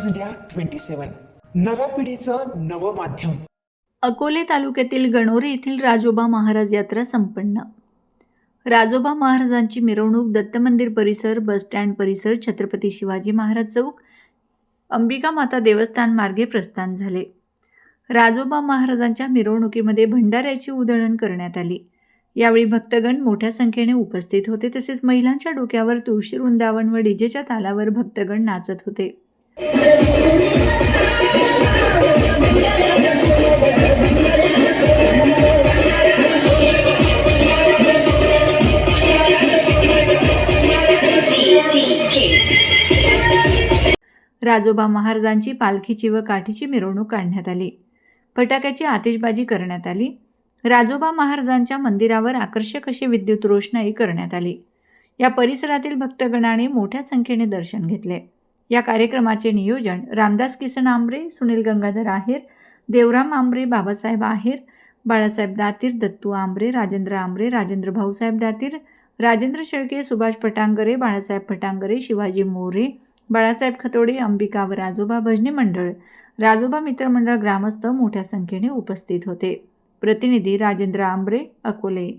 News India 27 नव्या पिढीचं नवं माध्यम. अकोले तालुक्यातील गणोरे येथील राजोबा महाराज यात्रा संपन्न. राजोबा महाराजांची मिरवणूक दत्त मंदिर परिसर, बसस्टँड परिसर, छत्रपती शिवाजी महाराज चौक, अंबिका माता देवस्थान मार्गे प्रस्थान झाले. राजोबा महाराजांच्या मिरवणुकीमध्ये भंडाऱ्याची उधळण करण्यात आली. यावेळी भक्तगण मोठ्या संख्येने उपस्थित होते. तसेच महिलांच्या डोक्यावर तुळशी वृंदावन व डीजेच्या तालावर भक्तगण नाचत होते. राजोबा महाराजांची पालखीची व काठीची मिरवणूक काढण्यात आली. फटाक्याची आतिषबाजी करण्यात आली. राजोबा महाराजांच्या मंदिरावर आकर्षक अशी विद्युत रोषणाई करण्यात आली. या परिसरातील भक्तगणाने मोठ्या संख्येने दर्शन घेतले. या कार्यक्रमाचे नियोजन रामदास किसन आंबरे, सुनील गंगाधर आहेर, देवराम आंबरे, बाबासाहेब आहेर, बाळासाहेब दातीर, दत्तू आंबरे, राजेंद्र भाऊसाहेब दातीर, राजेंद्र शेळके, सुभाष पटांगरे, बाळासाहेब पटांगरे, शिवाजी मोरे, बाळासाहेब खतोडे, अंबिका व राजोबा भजनी मंडळ, राजोबा मित्रमंडळ ग्रामस्थ मोठ्या संख्येने उपस्थित होते. प्रतिनिधी राजेंद्र आंबरे, अकोले.